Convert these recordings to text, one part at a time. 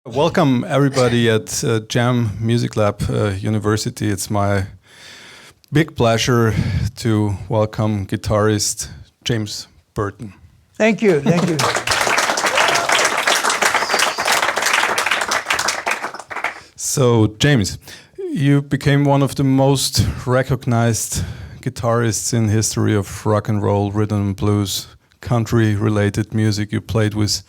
Welcome everybody at Jam Music Lab University. It's my big pleasure to welcome guitarist James Burton. Thank you, thank you. So James, you became one of the most recognized guitarists in history of rock and roll, rhythm and blues, country-related music. You played with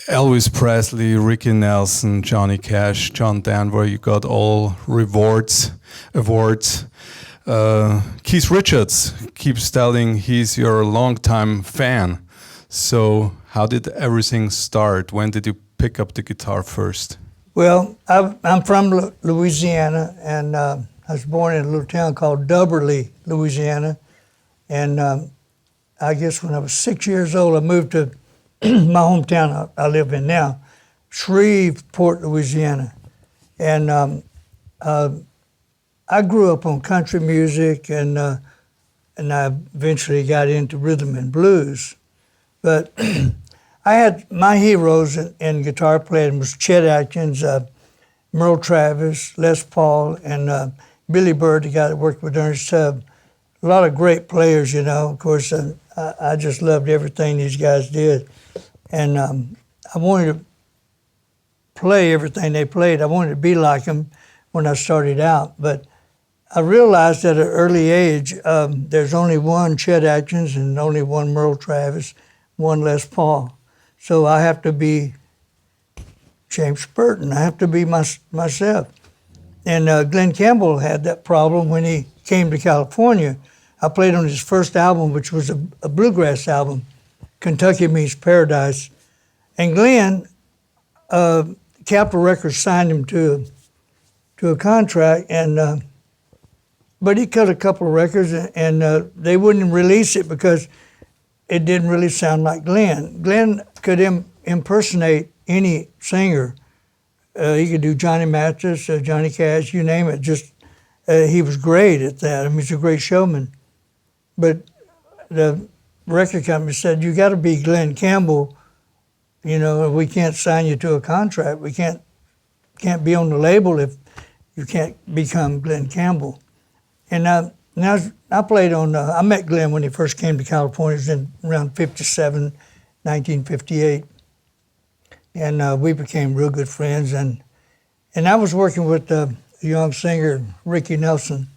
Elvis Presley, Ricky Nelson, Johnny Cash, John Denver. You got all awards. Keith Richards keeps telling he's your longtime fan. So how did everything start? When did you pick up the guitar first? Well, I'm from Louisiana, and I was born in a little town called Dubberly, Louisiana. And I guess when I was 6 years old, I moved to my hometown I live in now, Shreveport, Louisiana. And I grew up on country music, and I eventually got into rhythm and blues. But I had my heroes in guitar playing was Chet Atkins, Merle Travis, Les Paul, and Billy Bird, the guy that worked with Ernest Tubb. A lot of great players, you know. Of course, I just loved everything these guys did. And I wanted to play everything they played. I wanted to be like them when I started out. But I realized at an early age, there's only one Chet Atkins and only one Merle Travis, one Les Paul. So I have to be James Burton. I have to be myself. And Glenn Campbell had that problem when he came to California. I played on his first album, which was a bluegrass album, Kentucky Means Paradise. And Glenn, Capitol Records signed him to a contract, and but he cut a couple of records, and they wouldn't release it because it didn't really sound like Glenn. Glenn could impersonate any singer. He could do Johnny Mathis, Johnny Cash, you name it. Just he was great at that. I mean, he's a great showman. But the record company said, you got to be Glenn Campbell. You know, we can't sign you to a contract. We can't be on the label if you can't become Glenn Campbell. And I played on, I met Glenn when he first came to California. It was in around 57, 1958. And we became real good friends. And I was working with a young singer, Ricky Nelson,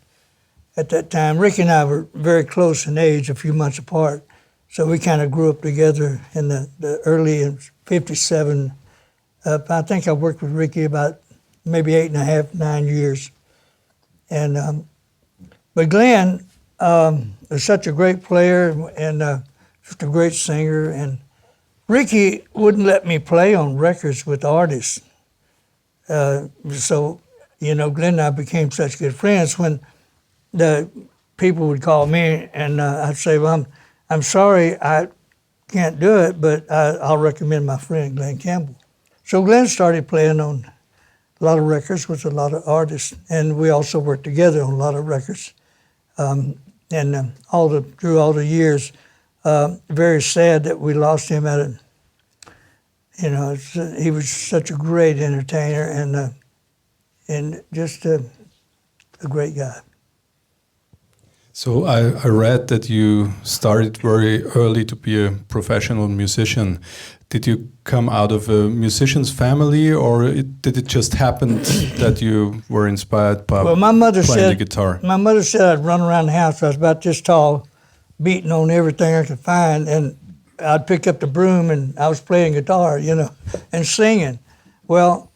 at that time. Ricky and I were very close in age, a few months apart. So we kind of grew up together in the early 57. I think I worked with Ricky about maybe 8.5, 9 years. And but Glenn was such a great player and just a great singer. And Ricky wouldn't let me play on records with artists. So, you know, Glenn and I became such good friends. When the people would call me and I'd say, well, I'm sorry, I can't do it, but I'll recommend my friend Glenn Campbell. So Glenn started playing on a lot of records with a lot of artists, and we also worked together on a lot of records. And through all the years, very sad that we lost him at a, you know, he was such a great entertainer and just a great guy. So I read that you started very early to be a professional musician. Did you come out of a musician's family, or did it just happen that you were inspired by playing the guitar? My mother said I'd run around the house. I was about this tall, beating on everything I could find, and I'd pick up the broom and I was playing guitar, you know, and singing. Well,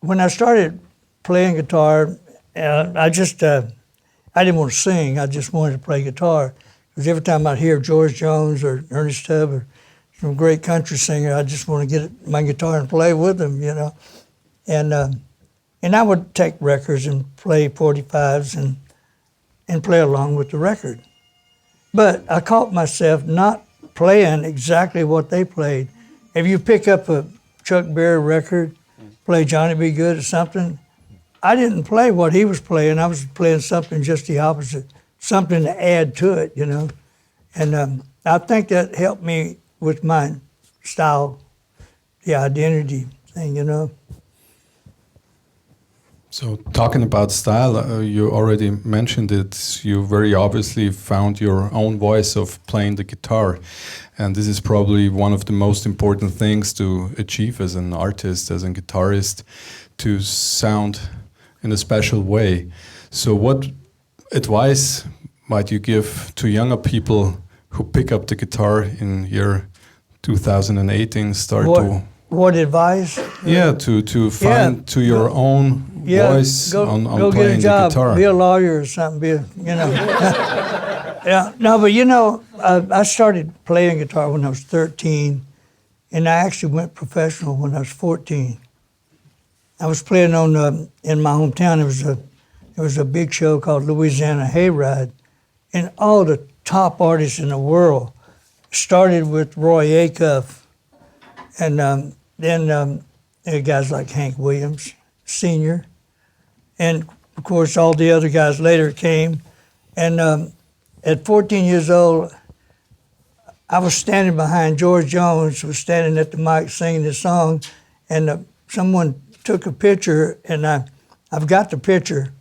when I started playing guitar, I didn't want to sing. I just wanted to play guitar. Because every time I'd hear George Jones or Ernest Tubb or some great country singer, I just want to get my guitar and play with them, you know. And I would take records and play 45s and play along with the record. But I caught myself not playing exactly what they played. If you pick up a Chuck Berry record, play Johnny B. Good or something, I didn't play what he was playing. I was playing something just the opposite, something to add to it, you know. And I think that helped me with my style, the identity. thing, you know. So talking about style, you already mentioned it. You very obviously found your own voice of playing the guitar, and this is probably one of the most important things to achieve as an artist, as a guitarist, to sound in a special way. So what advice might you give to younger people who pick up the guitar in year 2018, what advice? Yeah, to find to your own voice on go playing get a job, the guitar. be a lawyer or something, you know. Yeah, no, but you know, I started playing guitar when I was 13, and I actually went professional when I was 14. I was playing on in my hometown. There was a big show called Louisiana Hayride, and all the top artists in the world started with Roy Acuff, and then there were guys like Hank Williams, Sr., and of course all the other guys later came. And at 14 years old, I was standing behind George Jones, was standing at the mic singing this song, and someone took a picture, and I've got the picture,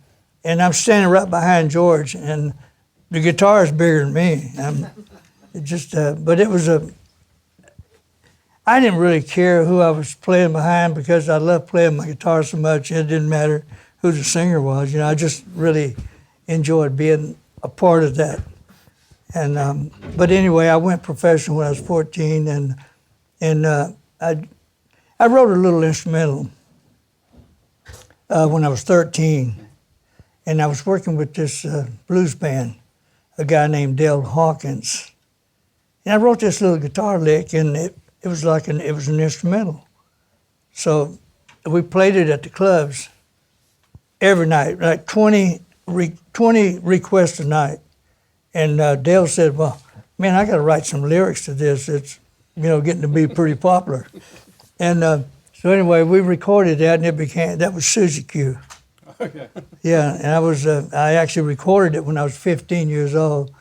and I'm standing right behind George, and the guitar is bigger than me. But it was I didn't really care who I was playing behind because I loved playing my guitar so much. It didn't matter who the singer was. You know, I just really enjoyed being a part of that. And but anyway, I went professional when I was 14, and I wrote a little instrumental when I was 13, and I was working with this blues band, a guy named Dale Hawkins, and I wrote this little guitar lick, and it was an instrumental. So we played it at the clubs every night, like 20 requests a night. And Dale said, well, man, I got to write some lyrics to this. It's, you know, getting to be pretty popular. And so anyway, we recorded that, and that was Sookie. Okay. Yeah, and I actually recorded it when I was 15 years old.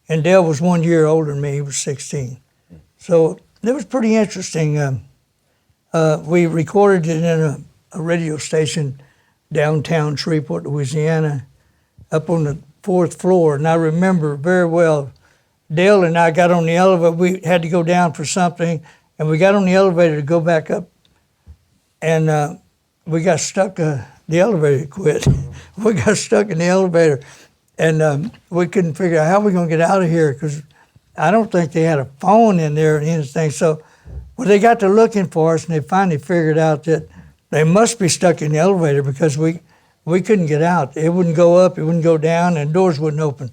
And Dale was 1 year older than me. He was 16. So it was pretty interesting. We recorded it in a radio station downtown Shreveport, Louisiana, up on the 4th floor. And I remember very well, Dale and I got on the elevator. We had to go down for something, and we got on the elevator to go back up. And we got stuck, the elevator quit. We got stuck in the elevator, and we couldn't figure out how we going to get out of here, because I don't think they had a phone in there or anything. So well, they got to looking for us, and they finally figured out that they must be stuck in the elevator, because we couldn't get out. It wouldn't go up, it wouldn't go down, and doors wouldn't open.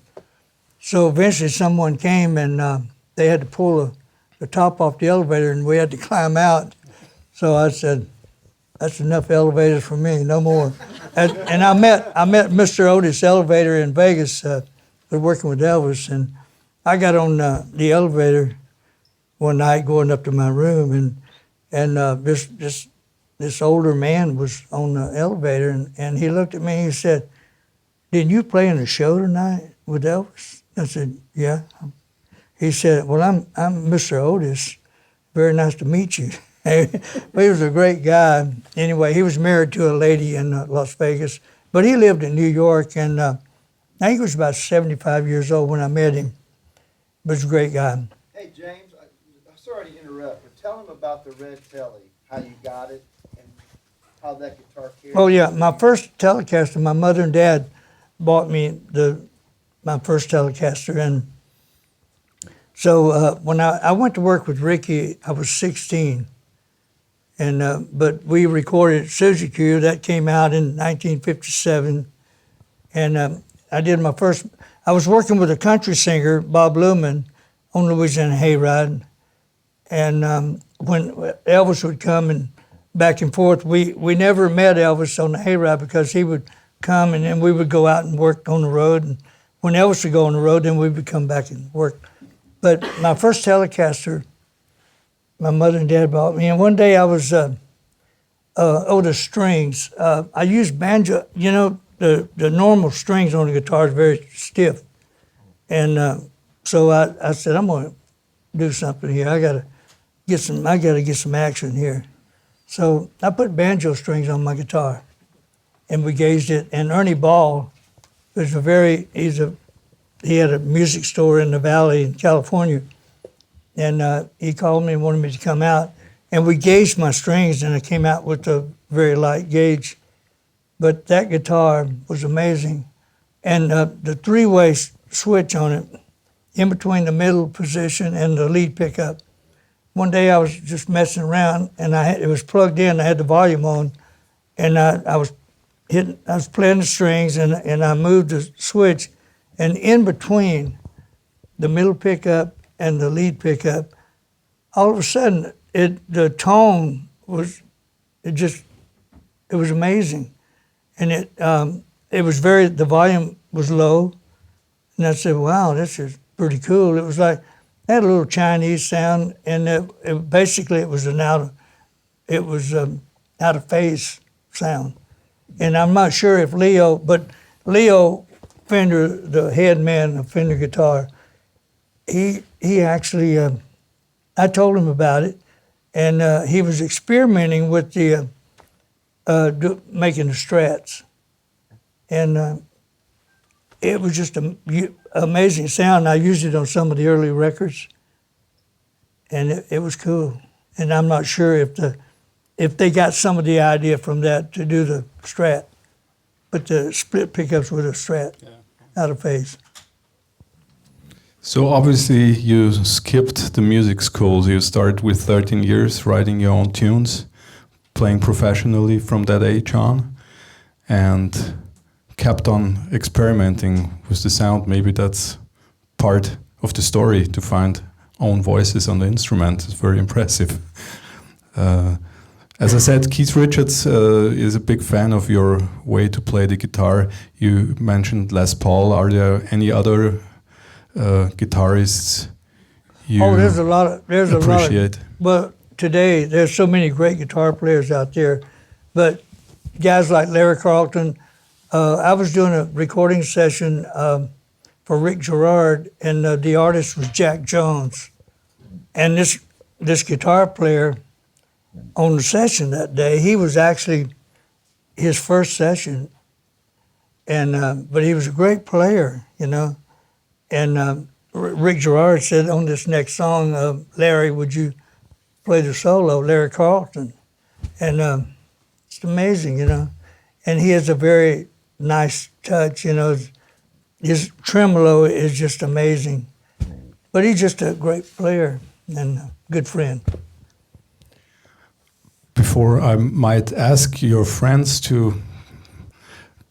So eventually someone came, and they had to pull the top off the elevator, and we had to climb out. So I said, that's enough elevators for me, no more. And I met Mr. Otis' elevator in Vegas, working with Elvis, and I got on the elevator one night going up to my room, and this older man was on the elevator, and he looked at me and he said, didn't you play in a show tonight with Elvis? I said, yeah. He said, well, I'm Mr. Otis. Very nice to meet you. But he was a great guy. Anyway, he was married to a lady in Las Vegas, but he lived in New York, and I think he was about 75 years old when I met him. But he's a great guy. Hey, James, I'm sorry to interrupt, but tell him about the red Telly, how you got it, and how that guitar carried. Oh, yeah. My first Telecaster, my mother and dad bought me my first Telecaster. And so when I went to work with Ricky, I was 16. And but we recorded Sookie. That came out in 1957. And I did my first. I was working with a country singer, Bob Luman, on Louisiana Hayride. And when Elvis would come and back and forth, we never met Elvis on the Hayride, because he would come and then we would go out and work on the road. And when Elvis would go on the road, then we would come back and work. But my first Telecaster, my mother and dad bought me. And one day I was, the strings. I used banjo, you know, the normal strings on the guitar is very stiff. And so I said, I'm going to do something here. I got to get some action here. So I put banjo strings on my guitar, and we gauged it. And Ernie Ball was he had a music store in the Valley in California, and he called me and wanted me to come out. And we gauged my strings, and I came out with a very light gauge. But that guitar was amazing. And the three-way switch on it, in between the middle position and the lead pickup. One day I was just messing around, and it was plugged in. I had the volume on, and I was playing the strings, and I moved the switch, and in between the middle pickup and the lead pickup, all of a sudden the tone was amazing, and it was the volume was low, and I said, wow, this is pretty cool. It was like, it had a little Chinese sound, and basically it was out of phase sound. And I'm not sure if Leo Fender, the head man of Fender Guitar, he actually, I told him about it, and he was experimenting with the making the Strats, and it was just an amazing sound. I used it on some of the early records, and it was cool. And I'm not sure if they got some of the idea from that to do the Strat, but the split pickups with a Strat, out of phase. So obviously you skipped the music schools. You started with 13 years writing your own tunes, playing professionally from that age on, and kept on experimenting with the sound. Maybe that's part of the story, to find own voices on the instrument. It's very impressive. As I said, Keith Richards is a big fan of your way to play the guitar. You mentioned Les Paul. Are there any other guitarists you appreciate? Well, today there's so many great guitar players out there, but guys like Larry Carlton. I was doing a recording session for Rick Gerard, and the artist was Jack Jones. And this guitar player on the session that day, he was actually his first session, and but he was a great player, you know. And Rick Gerard said on this next song, Larry, would you play the solo, Larry Carlton? And it's amazing, you know. And he has a very nice touch, you know. His tremolo is just amazing. But he's just a great player and a good friend. Before I might ask your friends to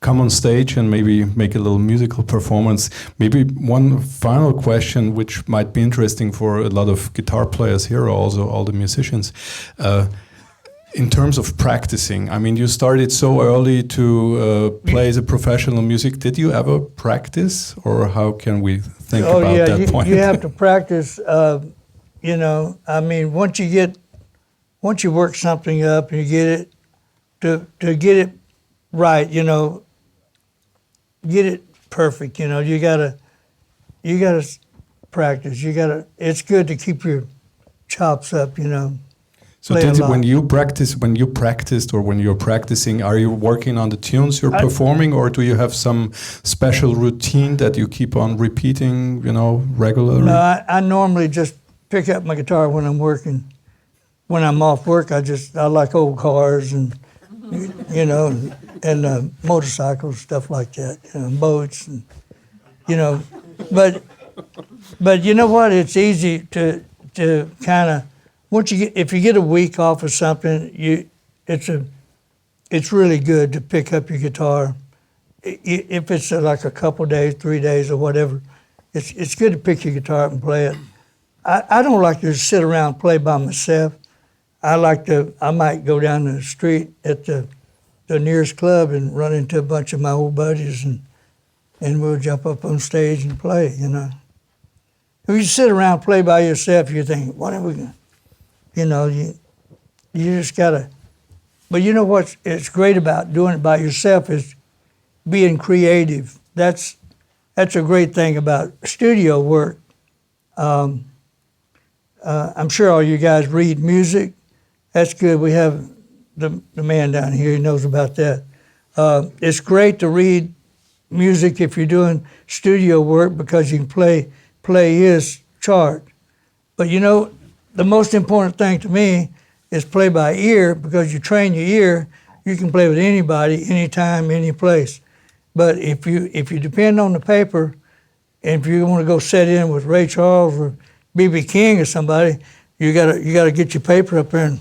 come on stage and maybe make a little musical performance, maybe one final question which might be interesting for a lot of guitar players here, also all the musicians. In terms of practicing, I mean, you started so early to play the professional music. Did you ever practice, or how can we think about that point? You have to practice. You know, I mean, once you work something up and you get it to get it right, you know, get it perfect. You know, you gotta practice. It's good to keep your chops up. You know. So when you practiced, or when you're practicing, are you working on the tunes you're performing, or do you have some special routine that you keep on repeating, you know, regularly? No, I normally just pick up my guitar when I'm working. When I'm off work, I like old cars and, you know, and motorcycles, stuff like that, you know, boats, and, you know, but you know what? It's easy to kind of. If you get a week off of something, it's really good to pick up your guitar. If it's like a couple days, 3 days, or whatever, it's good to pick your guitar up and play it. I don't like to sit around and play by myself. I might go down the street at the nearest club and run into a bunch of my old buddies, and we'll jump up on stage and play. You know, if you sit around and play by yourself, you think, what are we gonna? You know, you just gotta. But you know it's great about doing it by yourself is being creative. That's a great thing about studio work. I'm sure all you guys read music. That's good. We have the man down here. He knows about that. It's great to read music if you're doing studio work because you can play his chart. But you know, the most important thing to me is play by ear, because you train your ear, you can play with anybody, anytime, any place. But if you depend on the paper, and if you want to go set in with Ray Charles or B.B. King or somebody, you gotta get your paper up there, and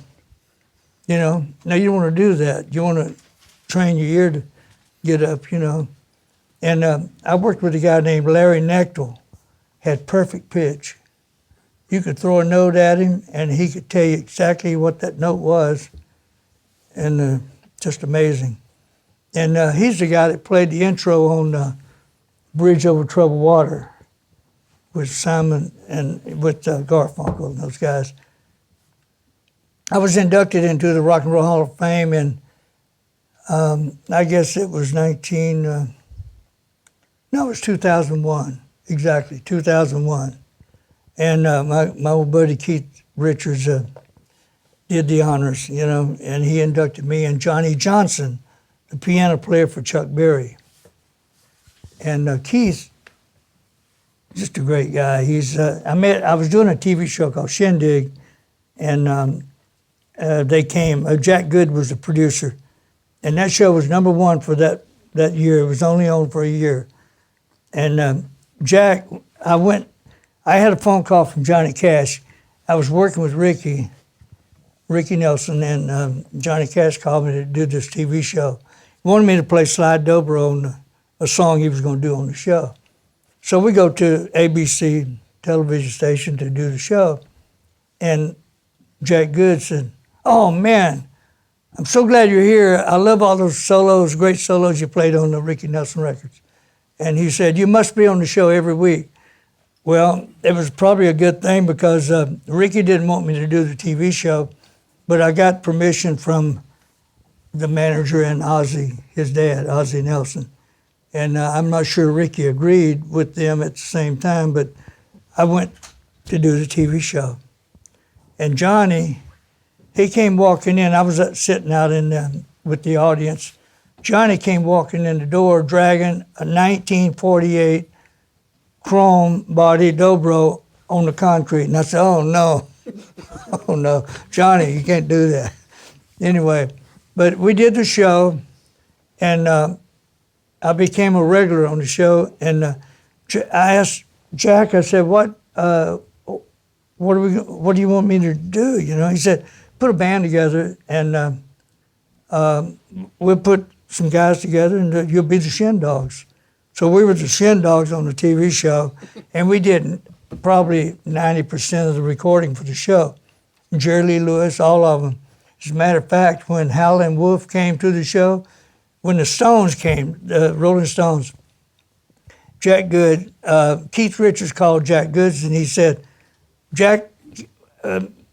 you know. Now you don't want to do that. You want to train your ear to get up, you know. And I worked with a guy named Larry Knechtel, had perfect pitch. You could throw a note at him, and he could tell you exactly what that note was, and just amazing. And he's the guy that played the intro on Bridge Over Troubled Water with Simon and with Garfunkel and those guys. I was inducted into the Rock and Roll Hall of Fame in, I guess it was 2001, exactly, 2001. And my old buddy Keith Richards did the honors, you know, and he inducted me, and Johnny Johnson, the piano player for Chuck Berry. And Keith, just a great guy. I was doing a TV show called Shindig, and they came. Jack Good was the producer, and that show was #1 for that year. It was only on for a year. And Jack, I had a phone call from Johnny Cash. I was working with Ricky Nelson, and Johnny Cash called me to do this TV show. He wanted me to play slide dobro on a song he was going to do on the show. So we go to ABC television station to do the show, and Jack Good said, "Oh man, I'm so glad you're here. I love all those solos, great solos you played on the Ricky Nelson records." And he said, "You must be on the show every week." Well, it was probably a good thing, because Ricky didn't want me to do the TV show, but I got permission from the manager and Ozzy, his dad, Ozzy Nelson. And I'm not sure Ricky agreed with them at the same time, but I went to do the TV show. And Johnny, he came walking in. I was sitting out with the audience. Johnny came walking in the door dragging a 1948 chrome body dobro on the concrete. And I said, "Oh no, oh no, Johnny, you can't do that." Anyway, but we did the show, and I became a regular on the show. And I asked Jack, I said, what do you want me to do? You know, he said, "Put a band together, and we'll put some guys together, and you'll be the Shin Dogs." So we were the Shin Dogs on the TV show, and we did probably 90% of the recording for the show. Jerry Lee Lewis, all of them. As a matter of fact, when Howlin' Wolf came to the show, when the Stones came, the Rolling Stones, Jack Good, Keith Richards called Jack Goods, and he said, "Jack,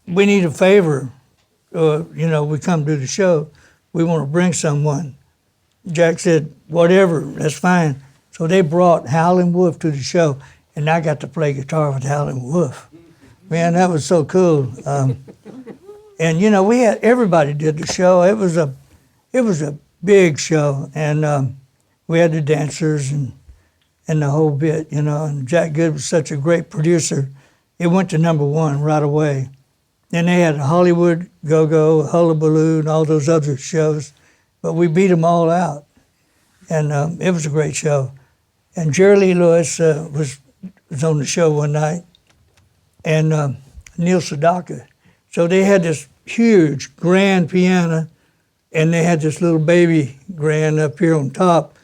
we need a favor. You know, we come to the show. We want to bring someone." Jack said, "Whatever, that's fine." So they brought Howlin' Wolf to the show, and I got to play guitar with Howlin' Wolf. Man, that was so cool. And you know, everybody did the show. It was a big show, and we had the dancers and the whole bit, you know. And Jack Good was such a great producer. It went to #1 right away. Then they had Hollywood Go-Go, Hullabaloo, and all those other shows, but we beat them all out, and it was a great show. And Jerry Lee Lewis was on the show one night, and Neil Sedaka. So they had this huge grand piano, and they had this little baby grand up here on top,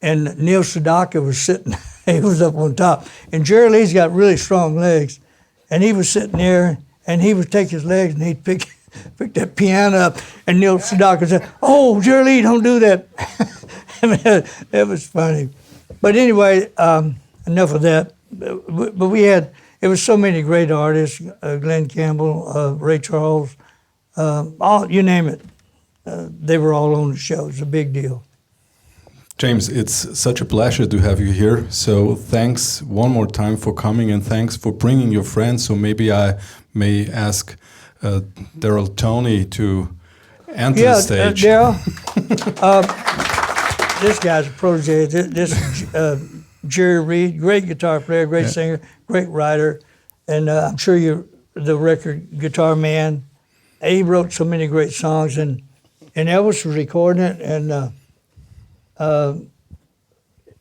and Neil Sedaka was sitting, he was up on top. And Jerry Lee's got really strong legs, and he was sitting there, and he would take his legs and he'd pick that piano up, and Neil Sedaka said, "Oh, Jerry Lee, don't do that." I mean, it was funny. But anyway, enough of that. But it was so many great artists, Glenn Campbell, Ray Charles, all, you name it. They were all on the show. It's a big deal. James, it's such a pleasure to have you here. So thanks one more time for coming, and thanks for bringing your friends. So maybe I may ask Daryl Tony to and to the stage. Daryl, this guy's a protege. This Jerry Reed, great guitar player, great singer, great writer, and I'm sure you're the record guitar man. He wrote so many great songs, and Elvis was recording it, and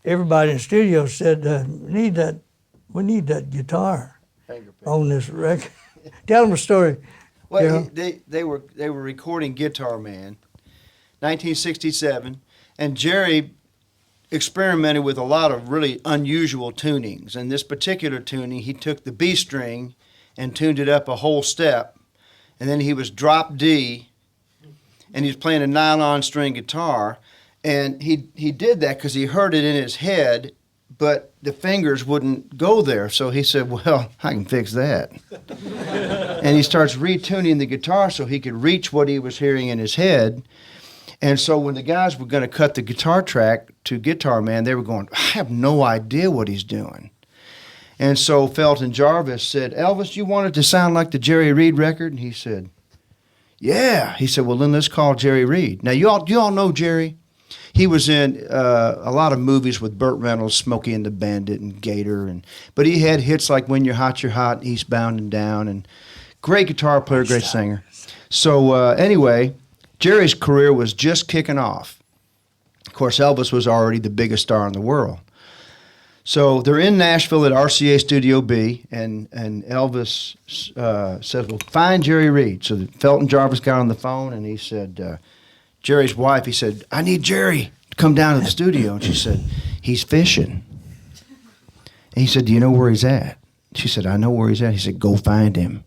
everybody in the studio said, we need that guitar on this record. Tell them a story. Well, they were recording Guitar Man, 1967, and Jerry experimented with a lot of really unusual tunings. And this particular tuning, he took the B string and tuned it up a whole step, and then he was drop D, and he was playing a nylon string guitar, and he did that because he heard it in his head, but the fingers wouldn't go there. So he said, well, I can fix that. And he starts retuning the guitar so he could reach what he was hearing in his head. And so when the guys were going to cut the guitar track to Guitar Man, they were going, I have no idea what he's doing. And so Felton Jarvis said, Elvis, you want it to sound like the Jerry Reed record? And he said, yeah. He said, well, then let's call Jerry Reed. Now, you all know Jerry? He was in a lot of movies with Burt Reynolds, Smokey and the Bandit and Gator. But he had hits like When You're Hot, Eastbound and Down. And great guitar player, great singer. So anyway, Jerry's career was just kicking off. Of course, Elvis was already the biggest star in the world. So they're in Nashville at RCA Studio B, and Elvis says, well, find Jerry Reed. So Felton Jarvis got on the phone, and he said, Jerry's wife, he said, I need Jerry to come down to the studio. And she said, he's fishing. And he said, do you know where he's at? She said, I know where he's at. He said, go find him.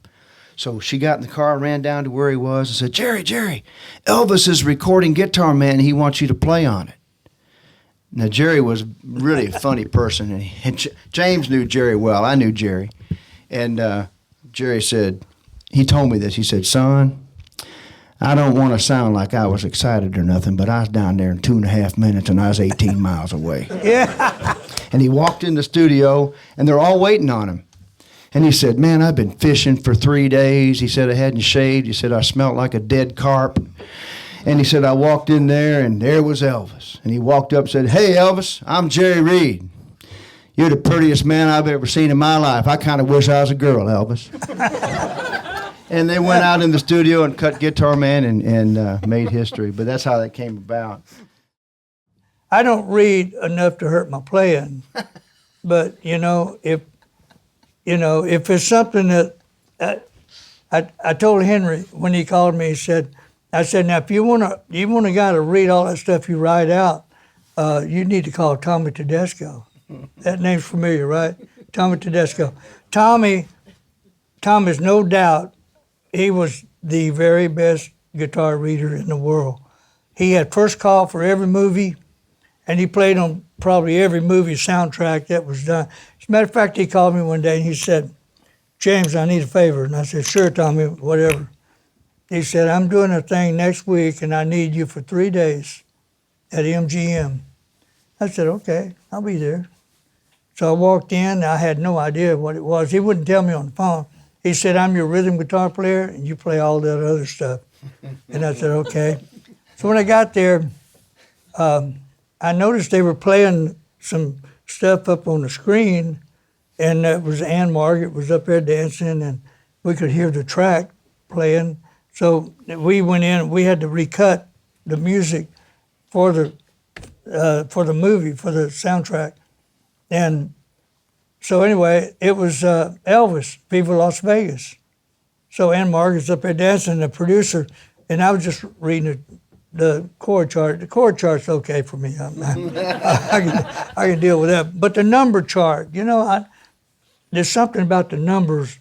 So she got in the car, ran down to where he was, and said, Jerry, Elvis is recording Guitar Man, and he wants you to play on it. Now, Jerry was really a funny person, and James knew Jerry well. I knew Jerry. And Jerry said, he told me this. He said, son, I don't want to sound like I was excited or nothing, but I was down there in 2.5 minutes, and I was 18 miles away. Yeah. And he walked in the studio, and they're all waiting on him. And he said, man, I've been fishing for 3 days. He said, I hadn't shaved. He said, I smelled like a dead carp. And he said, I walked in there, and there was Elvis. And he walked up and said, hey, Elvis, I'm Jerry Reed. You're the prettiest man I've ever seen in my life. I kind of wish I was a girl, Elvis. And they went out in the studio and cut Guitar Man and made history. But that's how that came about. I don't read enough to hurt my playing. But, if it's something that I told Henry when he called me, I said, now if you want a guy to read all that stuff you write out, you need to call Tommy Tedesco. That name's familiar, right? Tommy Tedesco. Tommy's no doubt, he was the very best guitar reader in the world. He had first call for every movie, and he played on probably every movie soundtrack that was done. As a matter of fact, he called me one day and he said, James, I need a favor. And I said, sure, Tommy, whatever. He said, I'm doing a thing next week and I need you for 3 days at MGM. I said, okay, I'll be there. So I walked in, I had no idea what it was. He wouldn't tell me on the phone. He said, I'm your rhythm guitar player and you play all that other stuff. And I said, okay. So when I got there, I noticed they were playing some stuff up on the screen, and it was Ann Margaret was up there dancing, and we could hear the track playing. So we went in, we had to recut the music for the movie, for the soundtrack. And so anyway, it was Elvis, Viva Las Vegas. So Ann Margaret's up there dancing, the producer, and I was just reading the chord chart. The chord chart's okay for me. I can deal with that. But the number chart, there's something about the numbers.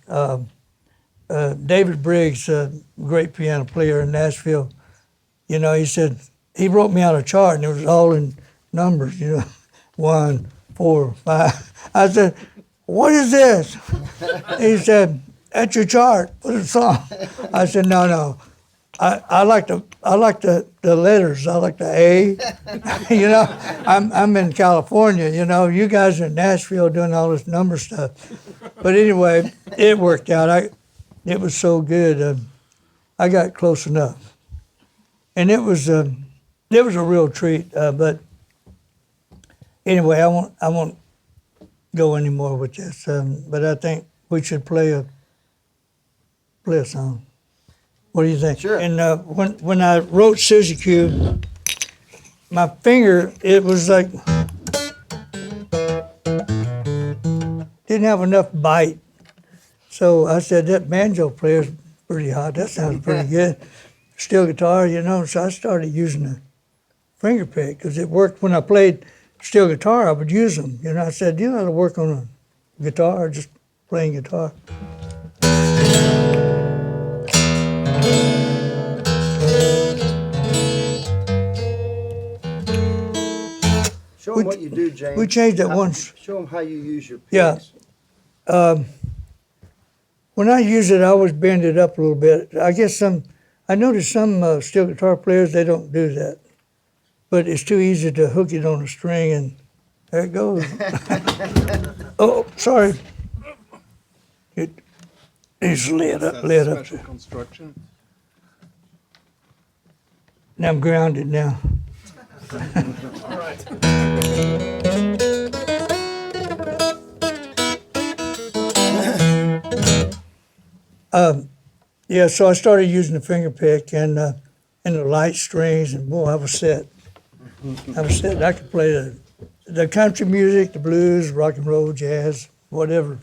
David Briggs, a great piano player in Nashville, he said, he wrote me out a chart and it was all in numbers, 1, 4, 5. I said, what is this? He said, that's your chart for the song. I said, no. I like the letters. I like the A. I'm in California. You guys are in Nashville doing all this number stuff. But anyway, it worked out. It was so good. I got close enough. and it was a real treat. But anyway, I won't go any more with this. But I think we should play a song. What do you think? Sure. And when I wrote Suzy Q, my finger, it was like, didn't have enough bite. So I said, that banjo player's pretty hot. That sounds pretty good. Steel guitar, you know. So I started using the finger pick because it worked when I played steel guitar. I would use them. You know, I said, you know how to work on a guitar, just playing guitar. Show them what you do, James. We changed it once. Show them how you use your picks. Yeah. When I use it, I always bend it up a little bit. I noticed some steel guitar players, they don't do that. But it's too easy to hook it on a string and there it goes. Oh, sorry. It's lit up there. Construction. Now I'm grounded now. All right. Yeah, so I started using the finger pick and the light strings, and boy, I was set. I could play the country music, the blues, rock and roll, jazz, whatever.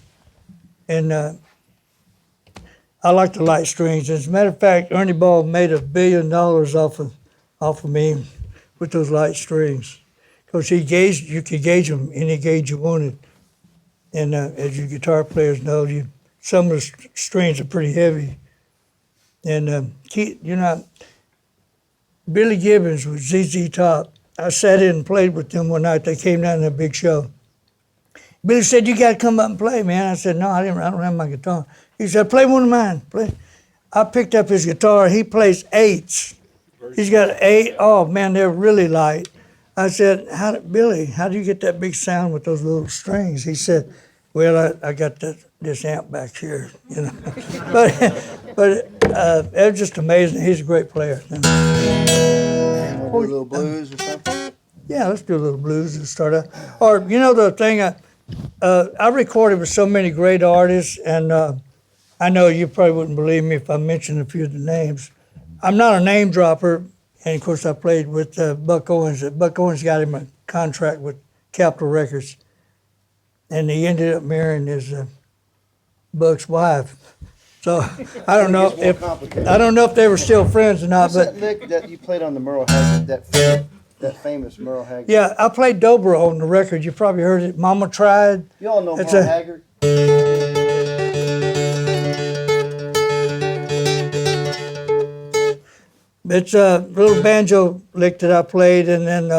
And I like the light strings. As a matter of fact, Ernie Ball made $1 billion off of me with those light strings, because you could gauge them any gauge you wanted. And as you guitar players know, some of the strings are pretty heavy. And Billy Gibbons with ZZ Top. I sat in and played with them one night. They came down to a big show. Billy said, "You got to come up and play, man." I said, "No, I don't have my guitar." He said, "Play one of mine." I picked up his guitar. He plays eights. He's got 8. Oh man, they're really light. I said, "Billy, how do you get that big sound with those little strings?" He said, "Well, I got this amp back here, you know." but it was just amazing. He's a great player. We'll do a little blues or something. Yeah, let's do a little blues and start out. Or you know the thing, I recorded with so many great artists, and I know you probably wouldn't believe me if I mentioned a few of the names. I'm not a name dropper, and of course I played with Buck Owens. Buck Owens got him a contract with Capitol Records, and he ended up marrying his Buck's wife. So I don't know if they were still friends or not. What's But that lick that you played on the Merle Haggard, that famous Merle Haggard? yeah, I played Dobro on the record. You probably heard it. Mama Tried. You all know It's Merle Haggard? It's a little banjo lick that I played, and then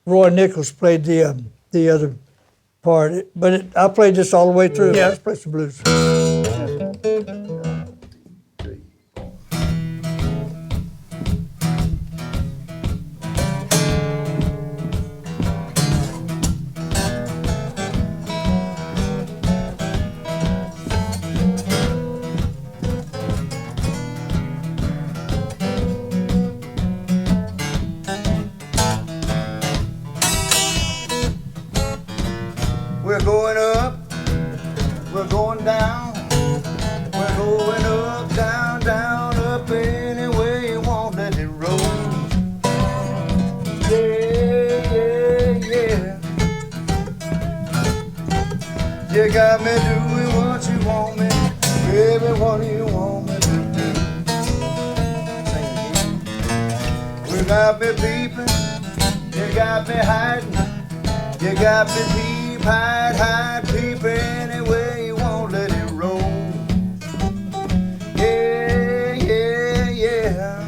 Roy Nichols played the other part. But I played this all the way through. Yeah, let's play some blues. We're going up, we're going down, we're going up, down, down, up, any way you want, let it roll. Yeah, yeah, yeah. You got me doing what you want me, baby, what do you want me to do? Sing it again. You got me peeping, you got me hiding, you got me peeping. Hide, peep any way you want, let it roll. Yeah, yeah, yeah.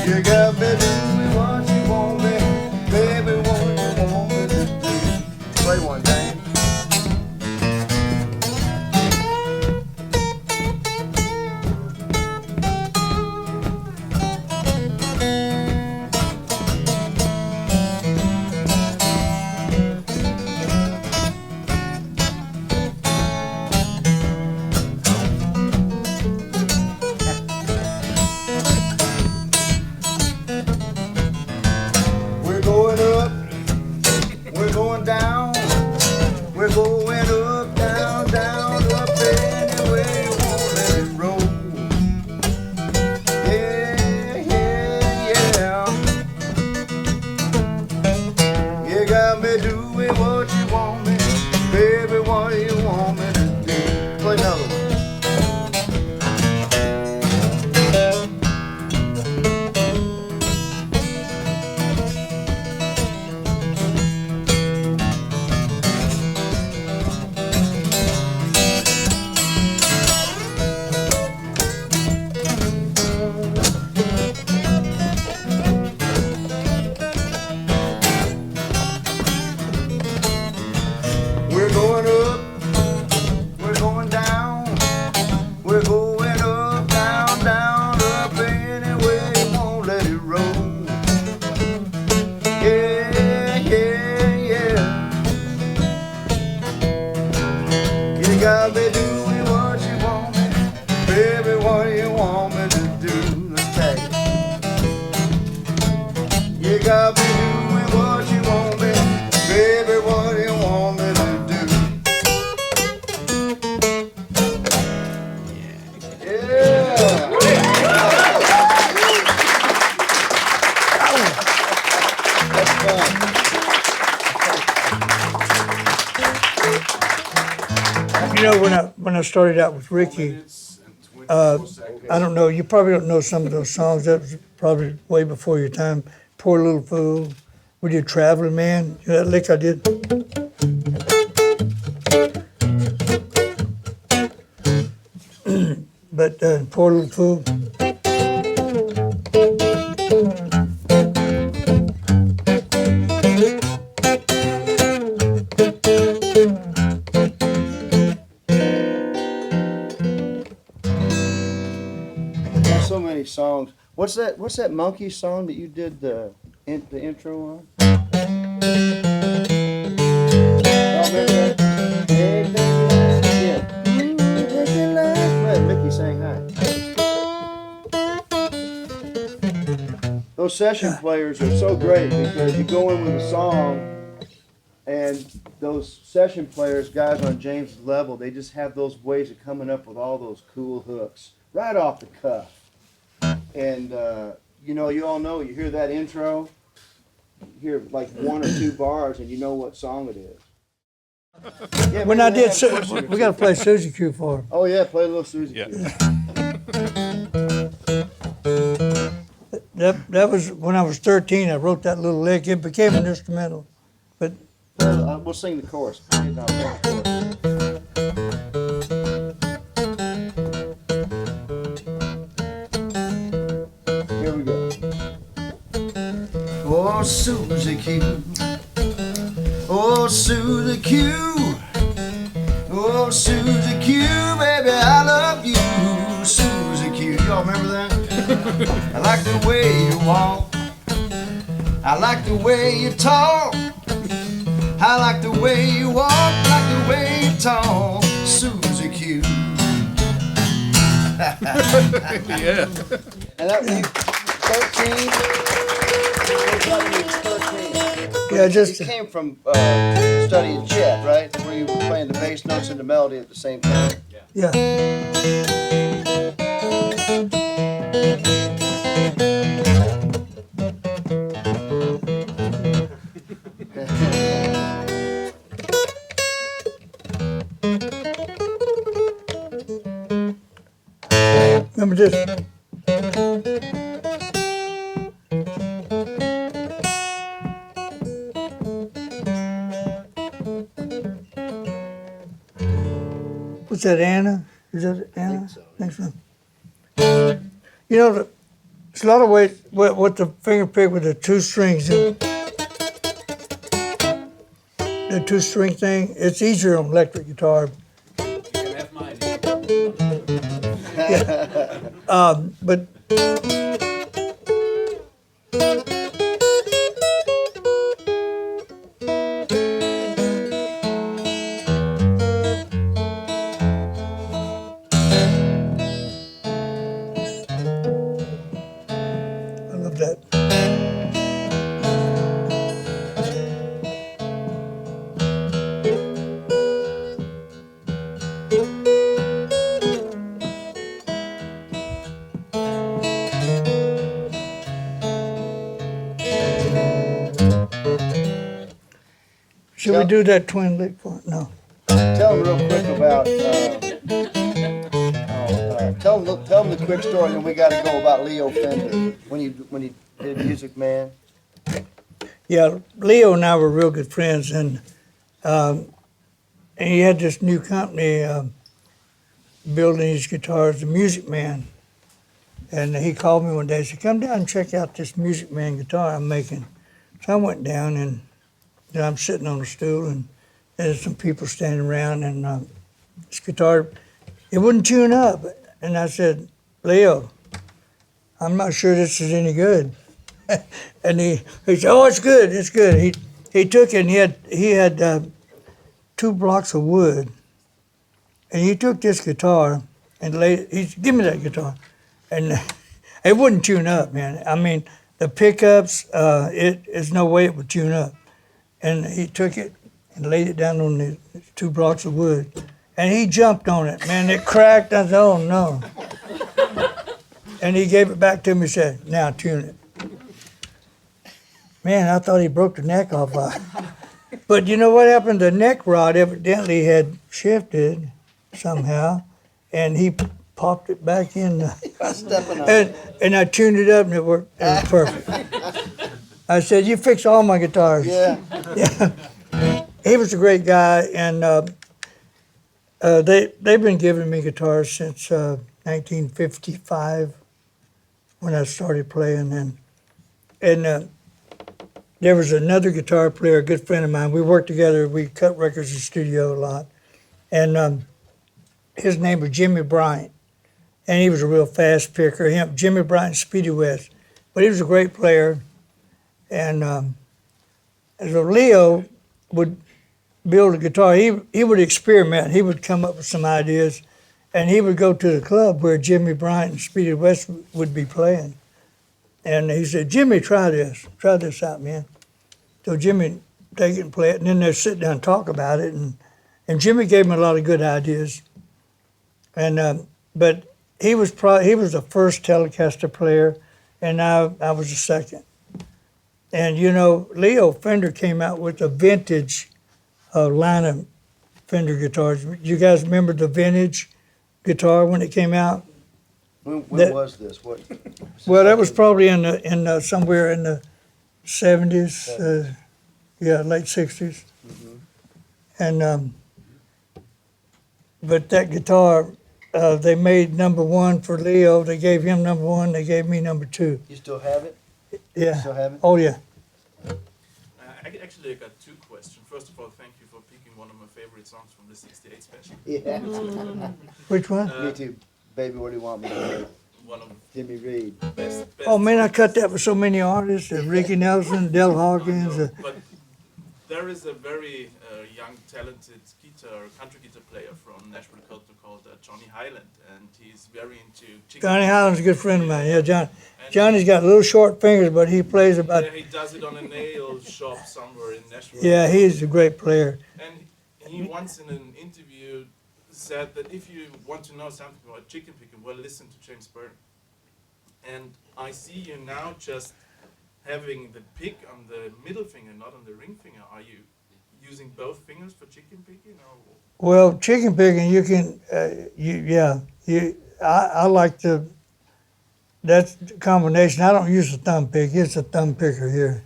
You got me doing what you want me, baby, what you want me to do. Play one, James. got me doing what you want me, baby, what do you want me to do? Let's tag it. You got me doing what you want me, baby, what do you want me to do? Yeah. That's fun. You know, when I started out with Ricky, I don't know, you probably don't know some of those songs. That was probably way before your time. Poor Little Fool. We did Traveling Man. You know that lick I did? But Poor Little Fool. There's so many songs. What's that monkey song that you did the intro on? Y'all remember that? Hey, baby, yeah. Baby, let Mickey sang high. Those session players are so great because you go in with a song, and those session players, guys on James' level, they just have those ways of coming up with all those cool hooks right off the cuff. And you know, you all know, you hear that intro, you hear like one or two bars, and you know what song it is. Yeah, When maybe I they did, have questions. we got to play Susie Q for him. Oh yeah, play a little Susie. Yeah. Q. That was when I was 13. I wrote that little lick. It became an instrumental. But We'll sing the chorus. No, sing the chorus. Here we go. Oh, Susie Q. Oh, Susie Q. Oh, Susie Q, baby, I love you. Susie Q. Y'all remember that? I like the way you walk. I like the way you talk. I like the way you walk. I like the way you talk. Susie Q. Yeah. And that was 13. yeah, just You came from studying Chet, right? Where you were playing the bass notes and the melody at the same time. yeah. Remember this? What's that, Anna? Is that Anna? Think so. You know, there's a lot of ways what the finger pick with the two strings. The two-string thing, it's easier on electric guitar. But I love that. Should we do that twin lick for it? No. Tell them real quick about. Tell them the quick story, and we got to go about Leo Fender when you did Music Man. Yeah, Leo and I were real good friends, and he had this new company building these guitars, the Music Man. And he called me one day and said, "Come down and check out this Music Man guitar I'm making." So I went down, and then I'm sitting on a stool, and there's some people standing around, and this guitar, it wouldn't tune up. And I said, "Leo, I'm not sure this is any good." And he said, "Oh, it's good, it's good." He took it, and he had 2 blocks of wood, And he took this guitar and laid. He said, "Give me that guitar," and it wouldn't tune up, man. I mean, the pickups, there's no way it would tune up. And he took it and laid it down on the 2 blocks of wood, and he jumped on it. Man, it cracked. I said, "Oh no!" And he gave it back to me and said, "Now tune it." Man, I thought he broke the neck off of it. But you know what happened? The neck rod evidently had shifted somehow, and he popped it back in. And I tuned it up, and it worked. It was perfect. I said, "You fix all my guitars." Yeah. Yeah. He was a great guy, and they've been giving me guitars since 1955 when I started playing. And there was another guitar player, a good friend of mine. We worked together. We cut records in the studio a lot. And his name was Jimmy Bryant. And he was a real fast picker. Jimmy Bryant, Speedy West. But he was a great player. And so Leo would build a guitar. He would experiment. He would come up with some ideas. And he would go to the club where Jimmy Bryant and Speedy West would be playing. And he said, "Jimmy, try this. Try this out, man." So Jimmy take it and play it. And then they'd sit down and talk about it. And Jimmy gave him a lot of good ideas. And but he was the first Telecaster player, and I was the second. And you know, Leo Fender came out with a vintage line of Fender guitars. You guys remember the vintage guitar when it came out? When was this? What? Well, that was probably in somewhere in the 70s, late 60s. Mhm. And but that guitar, they made #1 for Leo. They gave him #1. They gave me #2. You still have it? Yeah. Still have it? Oh yeah. Actually, I got 2 questions. First of all, thank you for picking one of my favorite songs from the '68 special. Yeah. Which one? Me too. Baby, what do you want me to do? One of Jimmy Reed. the best. Oh man, I cut that for so many artists: Ricky Nelson, Del Hawkins. But there is a very young, talented country guitar player from Nashville called Johnny Highland, and he's very into chicken. Johnny Highland's a good friend of mine. Yeah, Johnny's got little short fingers, but he plays about. Yeah, he does it on a nail shop somewhere in Nashville. Yeah, he's a great player. And he once in an interview said that if you want to know something about chicken picking, well, listen to James Burton. And I see you now just having the pick on the middle finger, not on the ring finger. Are you using both fingers for chicken picking? Or? Well, chicken picking, you can, I like that's the combination. I don't use a thumb pick. It's a thumb picker here.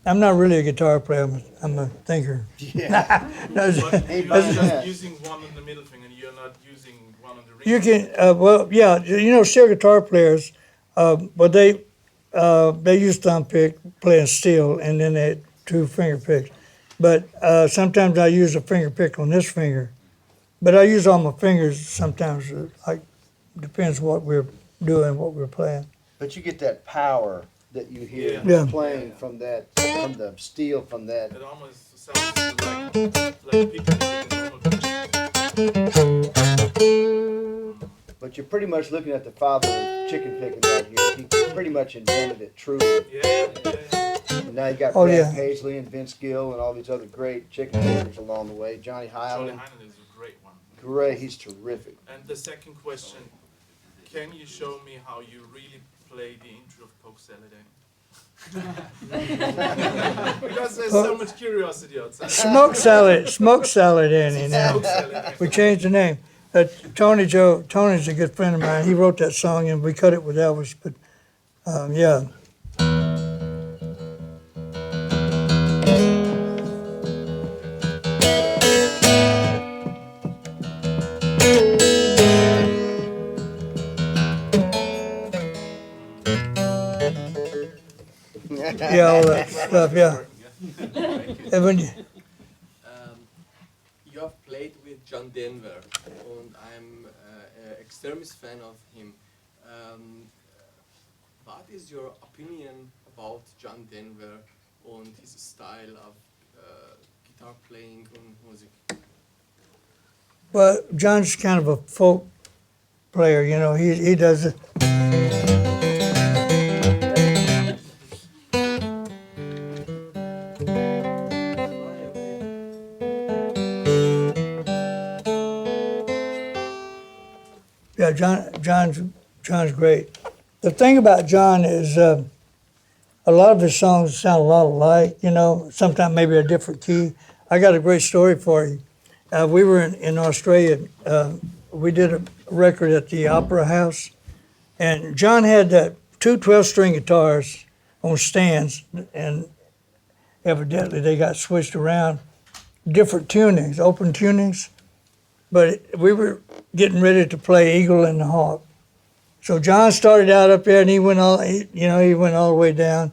I'm not really a guitar player. I'm a thinker. Yeah. But you're just using one on the middle finger, and you're not using one on the ring You finger. can, steel guitar players, but they use thumb pick playing steel, and then they had 2 finger picks. But sometimes I use a finger pick on this finger. But I use all my fingers sometimes. Like depends what we're doing, what we're playing. But you get that power that you hear Yeah. playing from the steel from that. It almost sounds like picking a normal. But you're pretty much looking at the father of chicken picking right here. He pretty much invented it truly. Yeah. And now you got Oh, Brad yeah. Paisley and Vince Gill and all these other great chicken pickers along the way. Johnny Johnny Highland. Highland is a great one. Great, he's terrific. And the second question, can you show me how you really play the intro of Poke Salad Annie? Because there's so much curiosity outside. Smoked salad, Annie. Now Poke Salad Annie. we changed the name. Tony's a good friend of mine. He wrote that song, and we cut it with Elvis. But yeah. Yeah, all that stuff, yeah. And when you, You have played with John Denver, and I'm an extremist fan of him. What is your opinion about John Denver and his style of guitar playing and music? Well, John's kind of a folk player, you know. He does it. Yeah, John's great. The thing about John is a lot of his songs sound a lot alike, you know, sometimes maybe a different key. I got a great story for you. We were in Australia. We did a record at the Opera House, and John had two 12-string guitars on stands, and evidently they got switched around, different tunings, open tunings. But we were getting ready to play Eagle and the Hawk. So John started out up there, and he went all the way down,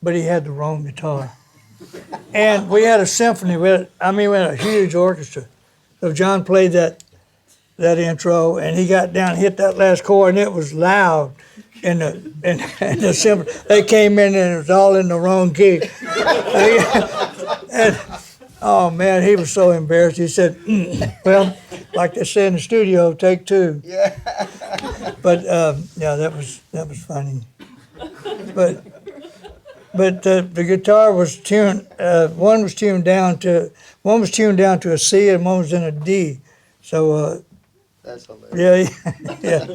but he had the wrong guitar. And we had a symphony. We had a huge orchestra. So John played that intro, and he got down, hit that last chord, and it was loud. And the symphony, they came in, and it was all in the wrong key. And, oh man, he was so embarrassed. He said, "Well, like they say in the studio, take two." Yeah. But yeah, that was funny. But the guitar was tuned. One was tuned down to a C, and one was in a D. So That's hilarious. yeah.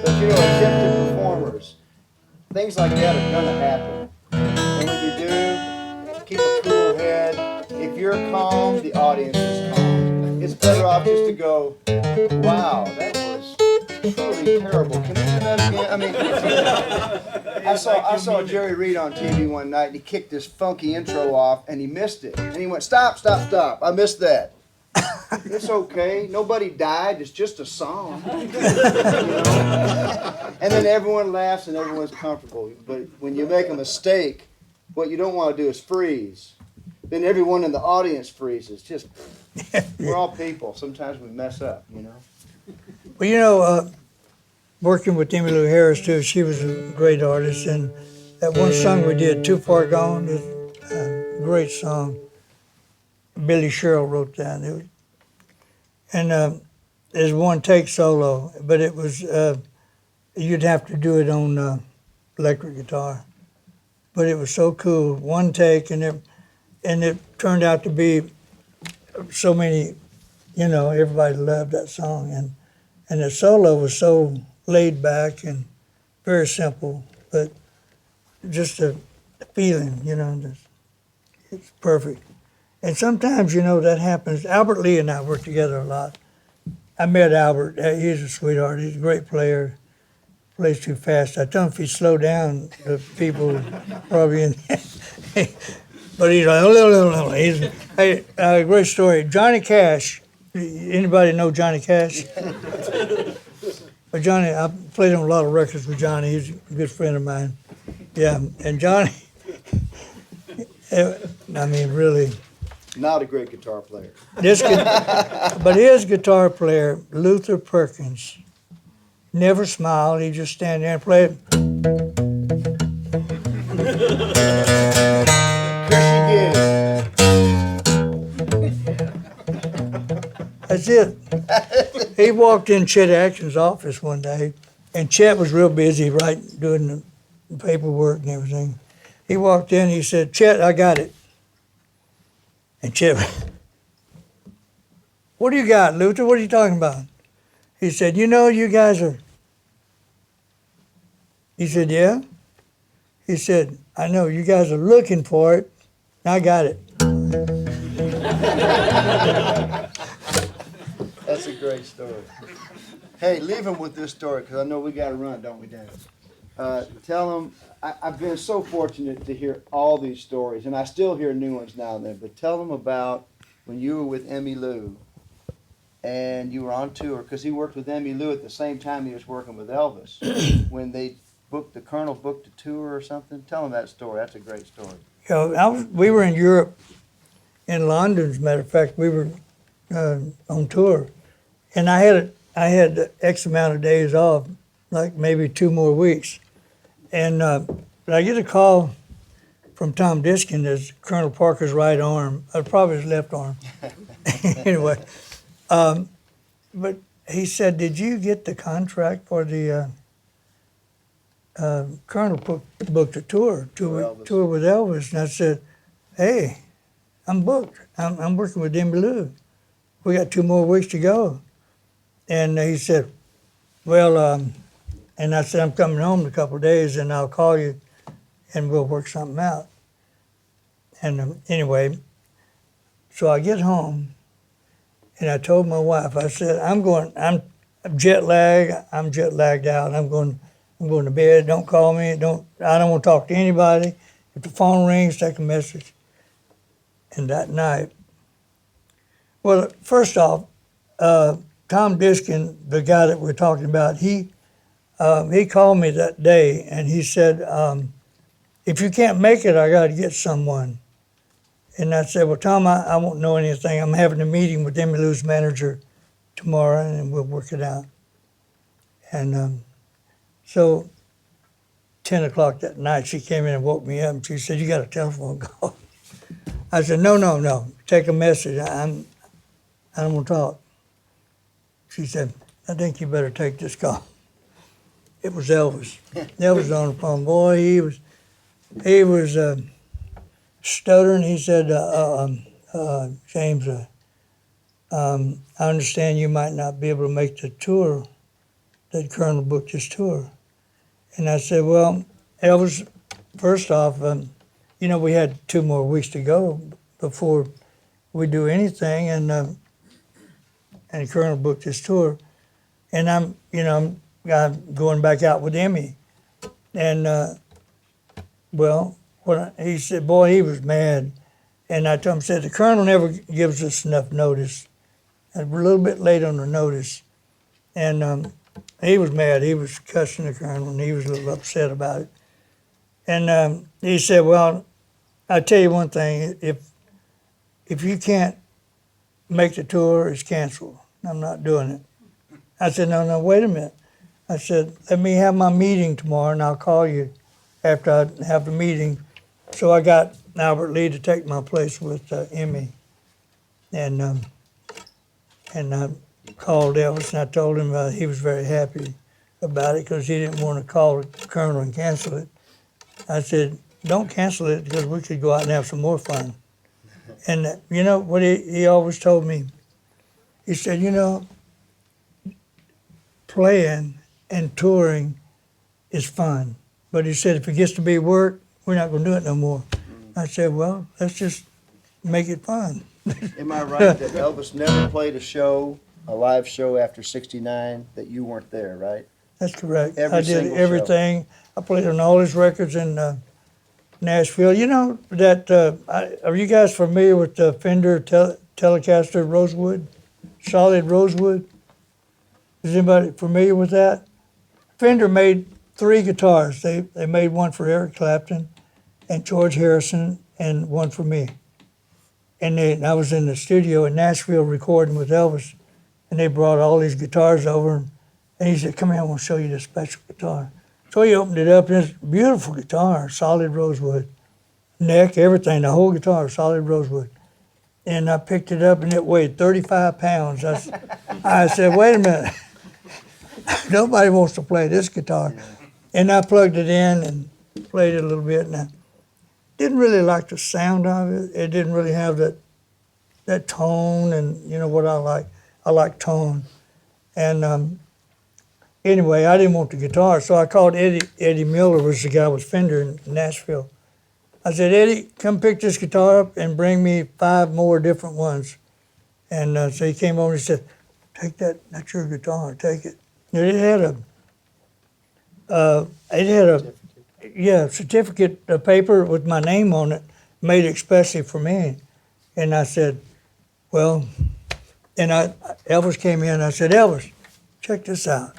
But you know, attempted performers, things like that are gonna happen. And when you do, keep a cool head. If you're calm, the audience is calm. It's better off just to go, wow, that was truly terrible. Can we do that again? I mean, I saw Jerry Reed on TV one night, and he kicked this funky intro off, and he missed it. And he went, stop, stop, stop. I missed that. It's okay. Nobody died. It's just a song. You know? And then everyone laughs and everyone's comfortable. But when you make a mistake, what you don't want to do is freeze. Then everyone in the audience freezes. Just we're all people. Sometimes we mess up, you know. Well, you know, working with Emmylou Harris too, she was a great artist, and that one song we did, "Too Far Gone," is a great song. Billy Sherrill wrote that. And there's one take solo, but it was, you'd have to do it on electric guitar. But it was so cool, one take, and it turned out to be so many, you know, everybody loved that song. And the solo was so laid back and very simple, but just a feeling, you know, it's perfect. And sometimes, you know, that happens. Albert Lee and I work together a lot. I met Albert. He's a sweetheart. He's a great player. Plays too fast. I tell him if he slow down, the people probably in. But he's like, hey, great story. Johnny Cash. Anybody know Johnny Cash? But Johnny, I played on a lot of records with Johnny. He's a good friend of mine. Yeah, and Johnny, I mean, really. Not a great guitar player. But his guitar player, Luther Perkins, never smiled. He'd just stand there and play it. That's it. He walked in Chet Atkins' office one day, and Chet was real busy doing the paperwork and everything. He walked in, he said, "Chet, I got it." And Chet, "What do you got, Luther? What are you talking about?" He said, "You know, you guys are..." He said, "Yeah?" He said, "I know, you guys are looking for it. I got it." That's a great story. Hey, leave them with this story, because I know we got to run, don't we, Dan? Tell them, I've been so fortunate to hear all these stories, and I still hear new ones now and then, but tell them about when you were with Emmylou and you were on tour, because he worked with Emmylou at the same time he was working with Elvis. When the Colonel booked a tour or something. Tell them that story. That's a great story. You know, we were in Europe, in London, as a matter of fact. We were on tour, and I had X amount of days off, like maybe 2 more weeks. And I get a call from Tom Diskin is Colonel Parker's right arm, probably his left arm. Anyway, but he said, "Did you get the contract for the Colonel booked a tour with Elvis?" And I said, "Hey, I'm booked. I'm working with Emmylou. We got 2 more weeks to go." And he said, "Well," and I said, "I'm coming home in a couple of days, and I'll call you, and we'll work something out." And anyway, so I get home, and I told my wife, I said, I'm jet lagged. I'm jet lagged out. I'm going to bed. Don't call me. I don't want to talk to anybody. If the phone rings, take a message." And that night, well, first off, Tom Diskin, the guy that we're talking about, he called me that day, and he said, "If you can't make it, I got to get someone." And I said, "Well, Tom, I won't know anything. I'm having a meeting with Emmylou's manager tomorrow, and we'll work it out." And so 10 o'clock that night, she came in and woke me up, and she said, "You got a telephone call." I said, No. Take a message. I don't want to talk." She said, "I think you better take this call." It was Elvis. Elvis on the phone. Boy, he was stuttering. He said, "James, I understand you might not be able to make the tour, that Colonel booked this tour." And I said, "Well, Elvis, first off, we had 2 more weeks to go before we do anything, and Colonel booked this tour, and I'm going back out with Emmy." And he said, boy, he was mad. And I told him, said, "The Colonel never gives us enough notice. And we're a little bit late on the notice." And he was mad. He was cussing the Colonel, and he was a little upset about it. And he said, "Well, I'll tell you one thing. If you can't make the tour, it's canceled. I'm not doing it." I said, No, wait a minute. I said, "Let me have my meeting tomorrow, and I'll call you after I have the meeting." So I got Albert Lee to take my place with Emmy. And I called Elvis, and I told him he was very happy about it because he didn't want to call the Colonel and cancel it. I said, "Don't cancel it because we could go out and have some more fun." And you know what he always told me? He said, "Playing and touring is fun. But," he said, "if it gets to be work, we're not going to do it no more." I said, "Well, let's just make it fun." Am I right that Elvis never played a live show after '69 that you weren't there, right? That's correct. Every I did single everything. I played on all his records in Nashville. You know that, are you guys familiar with the Fender Telecaster Rosewood? Solid Rosewood? Is anybody familiar with that? Fender made 3 guitars. They made one for Eric Clapton and George Harrison and one for me. And I was in the studio in Nashville recording with Elvis, and they brought all these guitars over, and he said, "Come here, I want to show you this special guitar." So he opened it up, and it's a beautiful guitar, solid rosewood. Neck, everything, the whole guitar, solid rosewood. And I picked it up, and it weighed 35 pounds. I said, "Wait a minute. Nobody wants to play this guitar." And I plugged it in and played it a little bit, and I didn't really like the sound of it. It didn't really have that tone, and you know what I like. I like tone. And anyway, I didn't want the guitar, so I called Eddie Miller, was the guy with Fender in Nashville. I said, "Eddie, come pick this guitar up and bring me 5 more different ones." And so he came over and he said, "Take that, that's your guitar, take it." And it had a certificate of paper with my name on it, made especially for me. And I said, "Well," and Elvis came in, and I said, "Elvis, check this out."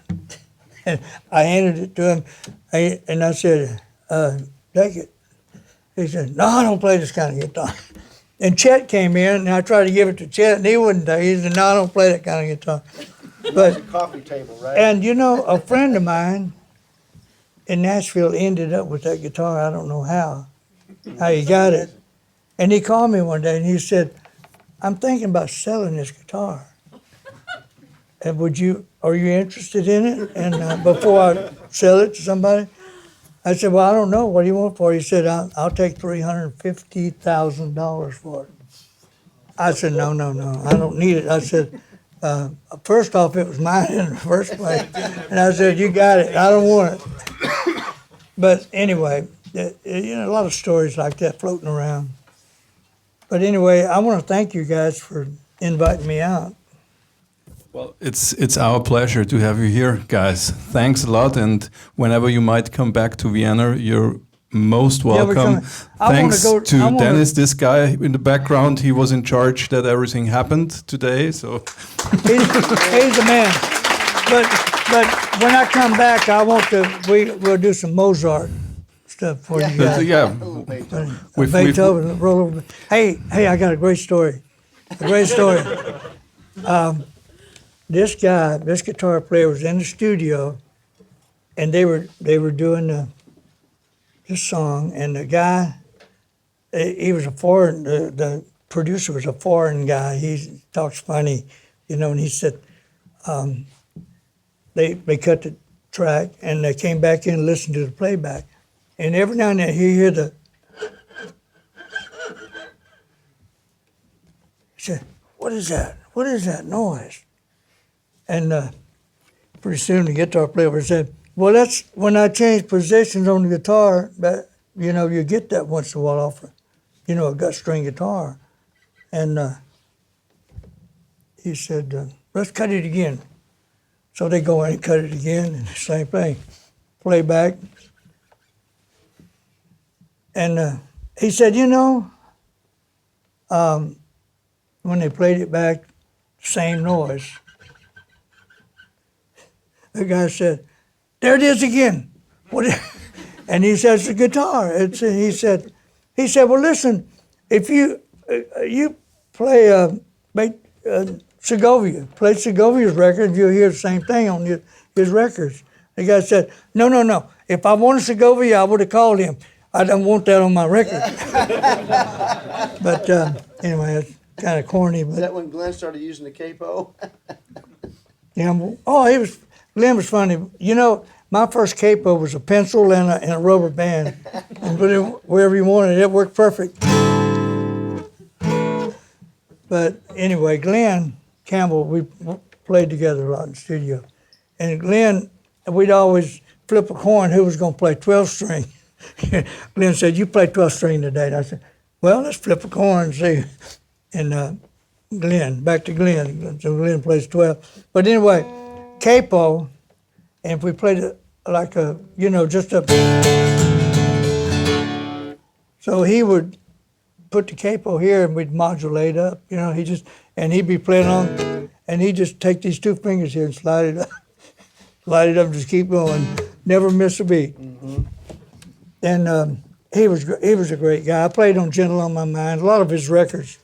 And I handed it to him, and I said, "Take it." He said, "No, I don't play this kind of guitar." And Chet came in, and I tried to give it to Chet, and he wouldn't take it. He said, "No, I don't play that kind of guitar." It's a coffee table, right? And you know, a friend of mine in Nashville ended up with that guitar. I don't know how. how you got it. And he called me one day and he said, I'm thinking about selling this guitar. And are you interested in it? And before I sell it to somebody, I said, well, I don't know. What do you want for it? He said, I'll take $350,000 for it. I said, no, I don't need it. I said, first off, it was mine in the first place. And I said, you got it. I don't want it. But anyway, a lot of stories like that floating around. But anyway, I want to thank you guys for inviting me out. Well, it's our pleasure to have you here, guys. Thanks a lot, and whenever you might come back to Vienna, you're most welcome. Thanks to Dennis, this guy in the background. He was in charge that everything happened today. So he's the man. But when I come back, I want to. We'll do some Mozart stuff for you guys. Yeah, Beethoven. Roll over. Hey, I got a great story. This guitar player was in the studio, and they were doing this song, and the guy, he was the producer was a foreign guy. He talks funny, and he said, they cut the track, and they came back in and listened to the playback, and every now and then you hear the, he said, what is that? What is that noise? And pretty soon the guitar player said, well, that's when I change positions on the guitar, that, you get that once in a while off, a gut string guitar. And he said, let's cut it again. So they go in and cut it again, and the same thing, playback. And he said, when they played it back, same noise. The guy said, there it is again. And he says, the guitar. He said, well, listen, if you play Segovia, play Segovia's record, you'll hear the same thing on his records. The guy said, no. If I wanted Segovia, I would have called him. I don't want that on my record. But anyway, it's kind of corny. But Is that when Glenn started using the capo? yeah, Glenn was funny. My first capo was a pencil and a rubber band. And put it wherever you wanted. It worked perfect. But anyway, Glenn Campbell, we played together a lot in the studio. And Glenn, we'd always flip a coin who was going to play 12 string. Glenn said, you play 12 string today. And I said, well, let's flip a coin and see. And back to Glenn. So Glenn plays 12. But anyway, capo, and if we played it like so he would put the capo here and we'd modulate up, he'd be playing on, and he'd just take these two fingers here and slide it up, just keep going, never miss a beat. Mm-hmm. And he was a great guy. I played on Gentle on My Mind, a lot of his records,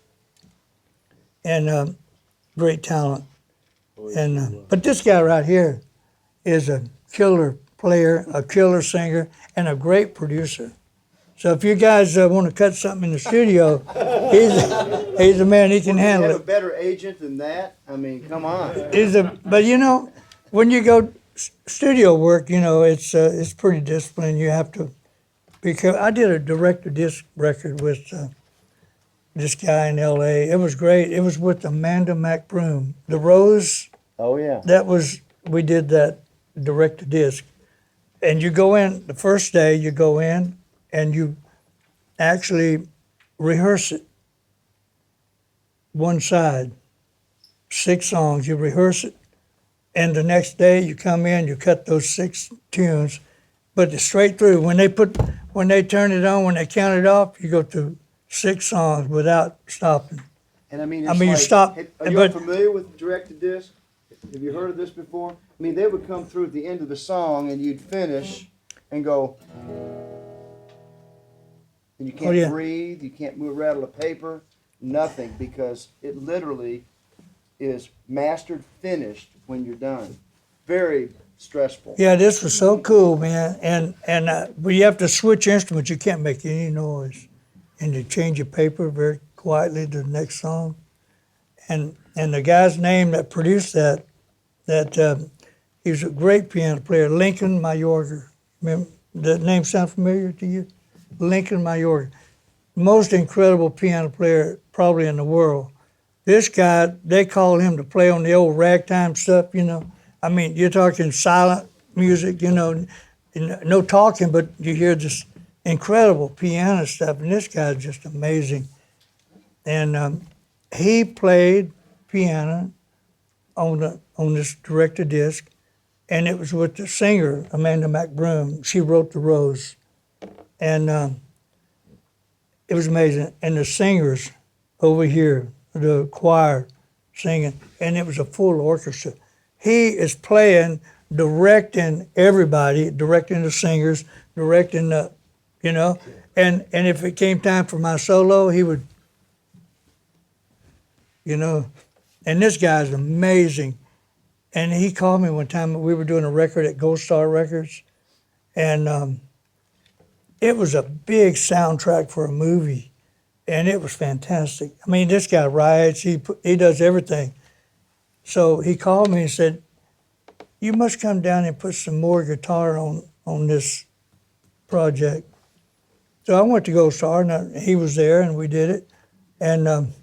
and great talent. And but this guy right here is a killer player, a killer singer, and a great producer. So if you guys want to cut something in the studio, he's a man. He can handle it. Have a better agent than that? I mean, come on. But when you go studio work, it's pretty disciplined. You have to be careful. I did a direct-to-disc record with this guy in L.A. It was great. It was with Amanda McBroom. The Rose. Oh yeah. We did that direct-to-disc. And you go in, the first day you go in and you actually rehearse it. One side, 6 songs, you rehearse it. And the next day you come in, you cut those 6 tunes, but it's straight through. When they turn it on, when they count it off, you go through 6 songs without stopping. And I mean, you stop. Are you familiar with direct-to-disc? Have you heard of this before? I mean, they would come through at the end of the song and you'd finish and go, and you can't breathe, you can't move, rattle a paper, nothing, because it literally is mastered, finished when you're done. Very stressful. Yeah, this was so cool, man. And you have to switch instruments. You can't make any noise. and you change your paper very quietly to the next song. And the guy's name that produced that he was a great piano player, Lincoln Mayorga. Remember, that name sound familiar to you? Lincoln Mayorga. Most incredible piano player probably in the world. This guy, they call him to play on the old ragtime stuff, you know. I mean, you're talking silent music, you know, no talking, but you hear this incredible piano stuff, and this guy's just amazing. And he played piano on this director disc, and it was with the singer, Amanda McBroom. She wrote The Rose. And it was amazing. And the singers over here, the choir singing, and it was a full orchestra. He is playing, directing everybody, directing the singers, directing the, you know, and if it came time for my solo, he would, you know, and this guy's amazing. And he called me one time, we were doing a record at Gold Star Records, and it was a big soundtrack for a movie, and it was fantastic. I mean, this guy writes, he does everything. So he called me and said, you must come down and put some more guitar on this project. So I went to Gold Star, and he was there, and we did it. And the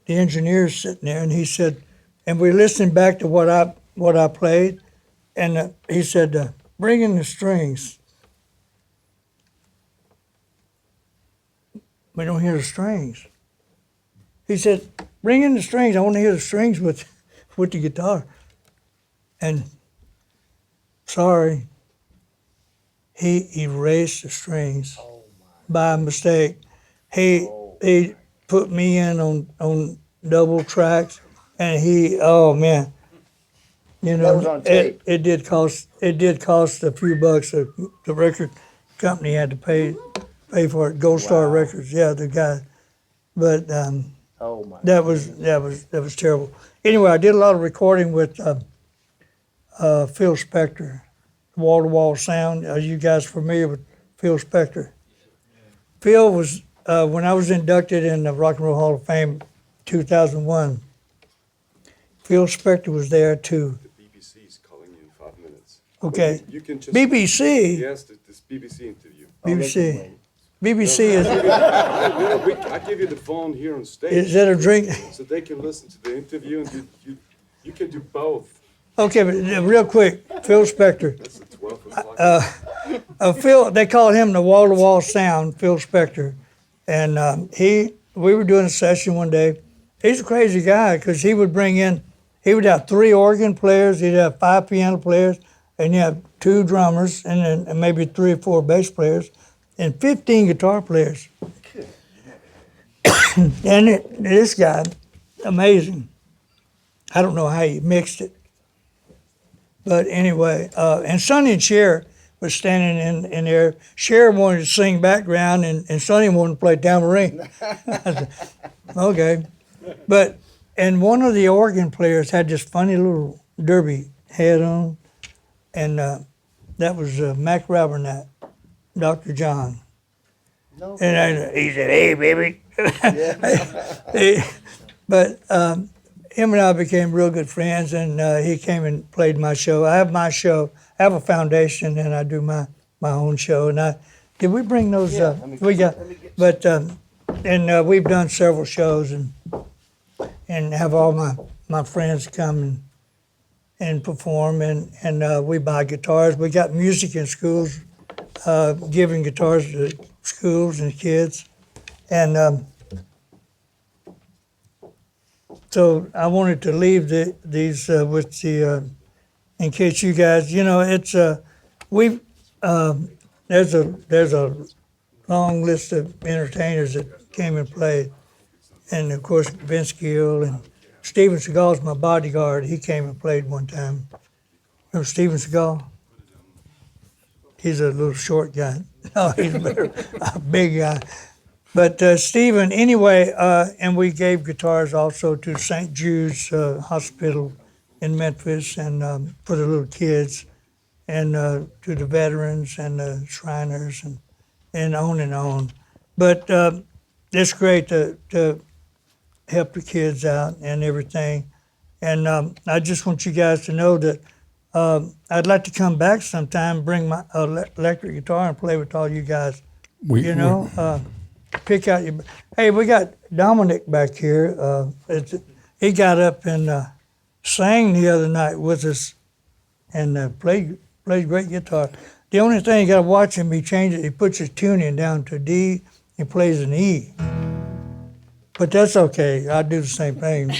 engineer's sitting there, and he said, and we listened back to what I played, and he said, bring in the strings. We don't hear the strings. He said, bring in the strings. I want to hear the strings with the guitar. And sorry, he erased the strings by mistake. He put me in on double tracks, and oh man, you know, That was on tape. it did cost a few bucks. The record company had to pay for it. Gold Star Records, yeah, the guy. But Oh my. that was terrible. Anyway, I did a lot of recording with Phil Spector, Wall to Wall Sound. Are you guys familiar with Phil Spector? Phil was when I was inducted in the Rock and Roll Hall of Fame, 2001. Phil Spector was there too. The BBC is calling you in 5 minutes. Okay, You can just BBC. Yes, this BBC interview. BBC. BBC is I give you the phone here on stage. is that a drink? So they can listen to the interview, and you can do both. Okay, but real quick, Phil Spector. That's at 12 o'clock. Phil, they call him the Wall to Wall Sound, Phil Spector, and we were doing a session one day. He's a crazy guy because he would have 3 organ players, he'd have 5 piano players, and you have 2 drummers, and then maybe 3 or 4 bass players, and 15 guitar players. And this guy, amazing. I don't know how he mixed it. But anyway, and Sonny and Cher was standing in there. Cher wanted to sing background, and Sonny wanted to play tambourine. I said, okay. And one of the organ players had this funny little derby hat on, and that was Mac Rabernat, Dr. John. No. And he said, hey, baby. But him and I became real good friends, and he came and played my show. I have a foundation, and I do my own show. And did we bring those up? We got, but and we've done several shows, and have all my friends come and perform, and we buy guitars. We got music in schools, giving guitars to schools and kids, and so I wanted to leave these with the, in case you guys, you know, it's there's a long list of entertainers that came and played, and of course Vince Gill and Steven Seagal's my bodyguard. He came and played one time. Remember Steven Seagal? He's a little short guy. No, he's a big guy. But Stephen, anyway, and we gave guitars also to St. Jude's Hospital in Memphis, and for the little kids, and to the veterans and the Shriners, and on and on. But it's great to help the kids out and everything. And I just want you guys to know that I'd like to come back sometime, bring my electric guitar and play with all you guys. You know, pick out your. Hey, we got Dominic back here. He got up and sang the other night with us, and played great guitar. The only thing you got to watch him, he changes. He puts his tuning down to D. He plays an E. But that's okay. I do the same thing.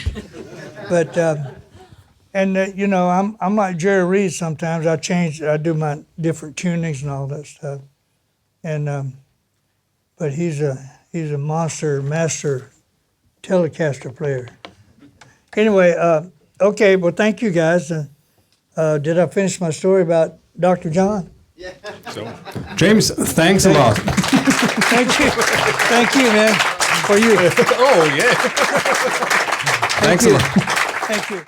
But you know, I'm like Jerry Reed. Sometimes I do my different tunings and all that stuff. And but he's a master Telecaster player. Anyway, okay. Well, thank you guys. Did I finish my story about Dr. John? Yeah. James, thanks a lot. Thank you, man, for you. Oh, yeah. Thanks a lot. Thank you.